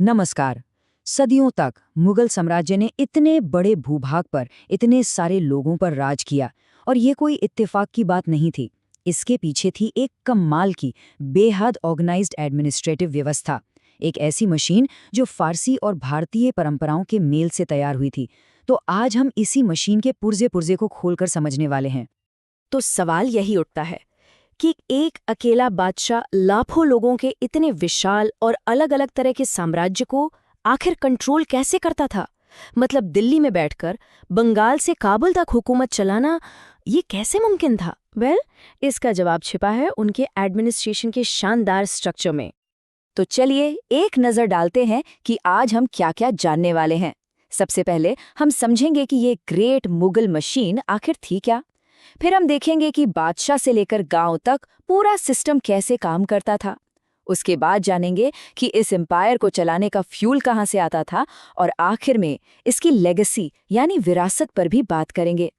नमस्कार। सदियों तक मुगल साम्राज्य ने इतने बड़े भूभाग पर इतने सारे लोगों पर राज किया और ये कोई इत्तेफाक की बात नहीं थी। इसके पीछे थी एक कमाल की बेहद ऑर्गेनाइज्ड एडमिनिस्ट्रेटिव व्यवस्था, एक ऐसी मशीन जो फारसी और भारतीय परंपराओं के मेल से तैयार हुई थी। तो आज हम इसी मशीन के पुर्जे पुर्जे को खोलकर समझने वाले हैं। तो सवाल यही उठता है कि एक अकेला बादशाह लाखों लोगों के इतने विशाल और अलग-अलग तरह के साम्राज्य को आखिर कंट्रोल कैसे करता था। मतलब दिल्ली में बैठकर बंगाल से काबुल तक हुकूमत चलाना, ये कैसे मुमकिन था? इसका जवाब छिपा है उनके एडमिनिस्ट्रेशन के शानदार स्ट्रक्चर में। तो चलिए एक नज़र डालते हैं कि आज हम क्या क्या जानने वाले हैं। सबसे पहले हम समझेंगे कि ये ग्रेट मुगल मशीन आखिर थी क्या। फिर हम देखेंगे कि बादशाह से लेकर गांव तक पूरा सिस्टम कैसे काम करता था। उसके बाद जानेंगे कि इस एम्पायर को चलाने का फ्यूल कहाँ से आता था और आखिर में इसकी लेगेसी यानी विरासत पर भी बात करेंगे।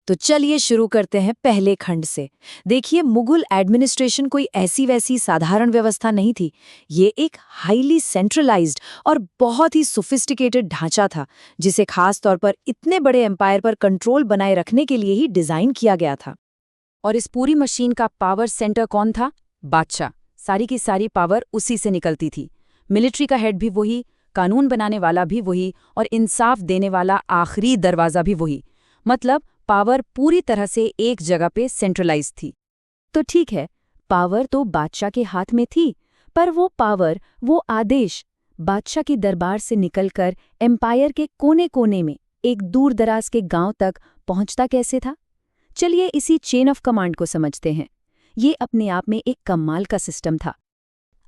तो चलिए शुरू करते हैं पहले खंड से। देखिए, मुगल एडमिनिस्ट्रेशन कोई ऐसी वैसी साधारण व्यवस्था नहीं थी। ये एक हाईली सेंट्रलाइज्ड और बहुत ही सोफिस्टिकेटेड ढांचा था, जिसे खास तौर पर इतने बड़े एम्पायर पर कंट्रोल बनाए रखने के लिए ही डिजाइन किया गया था। और इस पूरी मशीन का पावर सेंटर कौन था? बादशाह। सारी की सारी पावर उसी से निकलती थी। मिलिट्री का हेड भी वही, कानून बनाने वाला भी वही और इंसाफ देने वाला आखिरी दरवाजा भी वही। मतलब पावर पूरी तरह से एक जगह पे सेंट्रलाइज थी। तो ठीक है, पावर तो बादशाह के हाथ में थी, पर वो पावर, वो आदेश बादशाह के दरबार से निकलकर एम्पायर के कोने-कोने में एक दूर दराज के गांव तक पहुंचता कैसे था? चलिए इसी चेन ऑफ कमांड को समझते हैं। ये अपने आप में एक कमाल का सिस्टम था।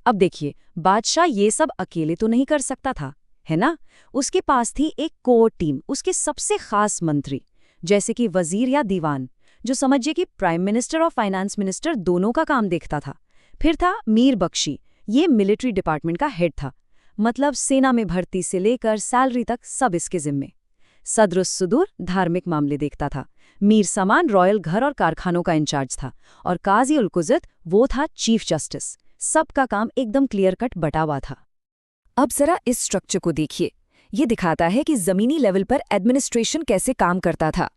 अब देखिए, बादशाह ये सब अकेले तो नहीं कर सकता था, है ना? उसके पास थी एक कोर टीम, उसके सबसे खास मंत्री, जैसे कि वजीर या दीवान, जो समझिए कि प्राइम मिनिस्टर और फाइनेंस मिनिस्टर दोनों का काम देखता था। फिर था मीर बख्शी, ये मिलिट्री डिपार्टमेंट का हेड था। मतलब सेना में भर्ती से लेकर सैलरी तक सब इसके जिम्मे। सदरुस सुदूर धार्मिक मामले देखता था। मीर समान रॉयल घर और कारखानों का इंचार्ज था। और काजी उल कुज़त, वो था चीफ जस्टिस। सबका काम एकदम क्लियर कट बटा हुआ था। अब जरा इस स्ट्रक्चर को देखिए। ये दिखाता है कि जमीनी लेवल पर एडमिनिस्ट्रेशन कैसे काम करता था।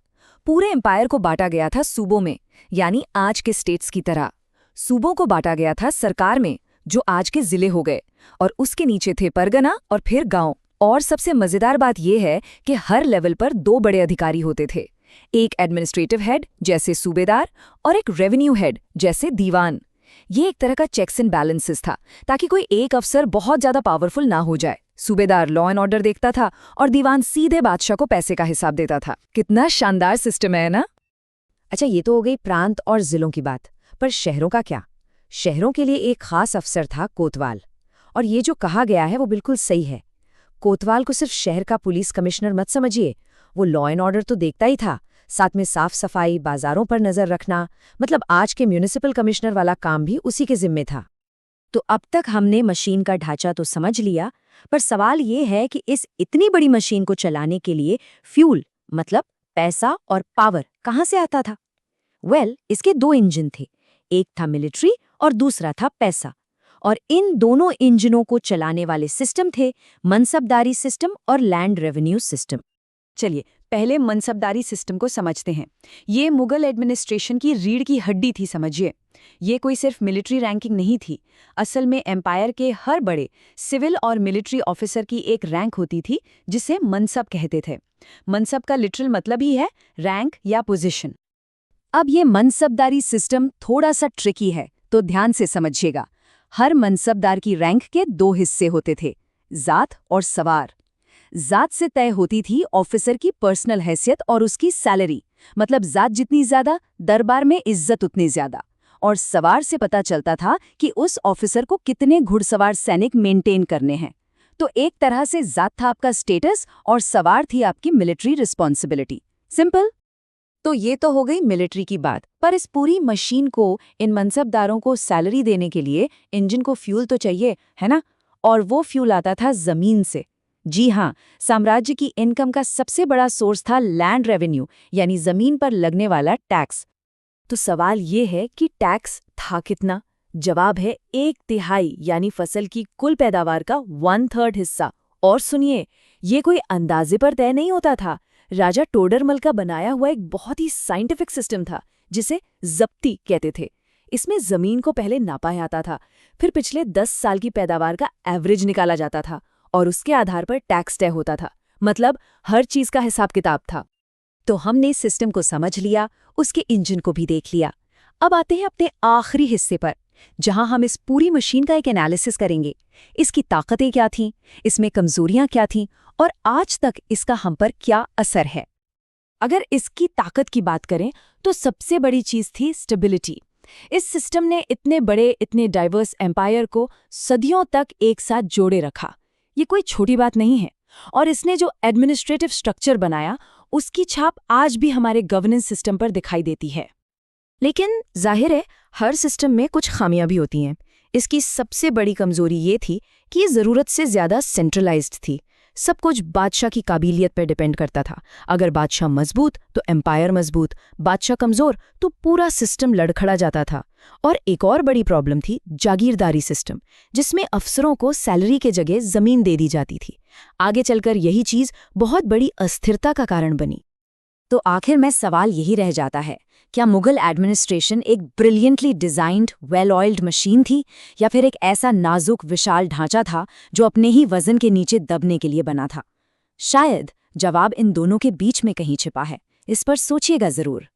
पूरे एम्पायर को बांटा गया था सूबों में, यानी आज के स्टेट्स की तरह। सूबों को बांटा गया था सरकार में, जो आज के जिले हो गए, और उसके नीचे थे परगना और फिर गांव। और सबसे मजेदार बात यह है कि हर लेवल पर दो बड़े अधिकारी होते थे, एक एडमिनिस्ट्रेटिव हेड जैसे सूबेदार और एक रेवेन्यू हेड जैसे दीवान। ये एक तरह का चेक्स एंड बैलेंसेस था, ताकि कोई एक अफसर बहुत ज्यादा पावरफुल ना हो जाए। सूबेदार लॉ एंड ऑर्डर देखता था और दीवान सीधे बादशाह को पैसे का हिसाब देता था। कितना शानदार सिस्टम है ना? अच्छा, ये तो हो गई प्रांत और जिलों की बात, पर शहरों का क्या? शहरों के लिए एक खास अफसर था कोतवाल। और ये जो कहा गया है वो बिल्कुल सही है। कोतवाल को सिर्फ शहर का पुलिस कमिश्नर मत समझिए। वो लॉ एंड ऑर्डर तो देखता ही था, साथ में साफ सफाई, बाजारों पर नजर रखना, मतलब आज के म्यूनिसिपल कमिश्नर वाला काम भी उसी के जिम्मे था। तो अब तक हमने मशीन का ढांचा तो समझ लिया, पर सवाल ये है कि इस इतनी बड़ी मशीन को चलाने के लिए फ्यूल, मतलब पैसा और पावर कहाँ से आता था? इसके दो इंजन थे। एक था मिलिट्री और दूसरा था पैसा। और इन दोनों इंजनों को चलाने वाले सिस्टम थे मनसबदारी सिस्टम और लैंड रेवेन्यू सिस्टम। चलिए पहले मनसबदारी सिस्टम को समझते हैं। ये मुगल एडमिनिस्ट्रेशन की रीढ़ की हड्डी थी, समझिए। ये कोई सिर्फ मिलिट्री रैंकिंग नहीं थी। असल में एम्पायर के हर बड़े सिविल और मिलिट्री ऑफिसर की एक रैंक होती थी, जिसे मनसब कहते थे। मनसब का लिटरल मतलब ही है रैंक या पोजीशन। अब ये मनसबदारी सिस्टम थोड़ा सा ट्रिकी है, तो ध्यान से समझिएगा। हर मनसबदार की रैंक के दो हिस्से होते थे, जात और सवार। जात से तय होती थी ऑफिसर की पर्सनल हैसियत और उसकी सैलरी, मतलब जात जितनी ज्यादा, दरबार में इज्जत उतनी ज्यादा। और सवार से पता चलता था कि उस ऑफिसर को कितने घुड़सवार सैनिक मेंटेन करने हैं। तो एक तरह से जात था आपका स्टेटस और सवार थी आपकी मिलिट्री रिस्पॉन्सिबिलिटी। सिंपल। तो ये तो हो गई मिलिट्री की बात, पर इस पूरी मशीन को, इन मनसबदारों को सैलरी देने के लिए इंजन को फ्यूल तो चाहिए, है ना? और वो फ्यूल आता था जमीन से। जी हाँ, साम्राज्य की इनकम का सबसे बड़ा सोर्स था लैंड रेवेन्यू, यानी जमीन पर लगने वाला टैक्स। तो सवाल ये है कि टैक्स था कितना? जवाब है 1/3 यानी फसल की कुल पैदावार का 1/3 हिस्सा। और सुनिए, ये कोई अंदाजे पर तय नहीं होता था। राजा टोडरमल का बनाया हुआ एक बहुत ही साइंटिफिक सिस्टम था जिसे जब्ती कहते थे। इसमें जमीन को पहले नापा जाता था, फिर पिछले 10 साल की पैदावार का एवरेज निकाला जाता था और उसके आधार पर टैक्स तय होता था। मतलब हर चीज का हिसाब किताब था। तो हमने सिस्टम को समझ लिया, उसके इंजन को भी देख लिया। अब आते हैं अपने आखिरी हिस्से पर, जहां हम इस पूरी मशीन का एक एनालिसिस करेंगे। इसकी ताकतें क्या थीं, इसमें कमजोरियां क्या थीं और आज तक इसका हम पर क्या असर है। अगर इसकी ताकत की बात करें तो सबसे बड़ी चीज थी स्टेबिलिटी। इस सिस्टम ने इतने बड़े, इतने डाइवर्स एम्पायर को सदियों तक एक साथ जोड़े रखा। ये कोई छोटी बात नहीं है। और इसने जो एडमिनिस्ट्रेटिव स्ट्रक्चर बनाया, उसकी छाप आज भी हमारे गवर्नेंस सिस्टम पर दिखाई देती है। लेकिन जाहिर है, हर सिस्टम में कुछ खामियां भी होती हैं। इसकी सबसे बड़ी कमजोरी ये थी कि ये ज़रूरत से ज़्यादा सेंट्रलाइज्ड थी। सब कुछ बादशाह की काबिलियत पर डिपेंड करता था। अगर बादशाह मजबूत तो एम्पायर मजबूत, बादशाह कमज़ोर तो पूरा सिस्टम लड़खड़ा जाता था। और एक और बड़ी प्रॉब्लम थी जागीरदारी सिस्टम, जिसमें अफसरों को सैलरी के जगह ज़मीन दे दी जाती थी। आगे चलकर यही चीज़ बहुत बड़ी अस्थिरता का कारण बनी। तो आखिर में सवाल यही रह जाता है, क्या मुगल एडमिनिस्ट्रेशन एक brilliantly designed, well oiled machine थी, या फिर एक ऐसा नाजुक विशाल ढांचा था जो अपने ही वजन के नीचे दबने के लिए बना था? शायद जवाब इन दोनों के बीच में कहीं छिपा है। इस पर सोचिएगा ज़रूर।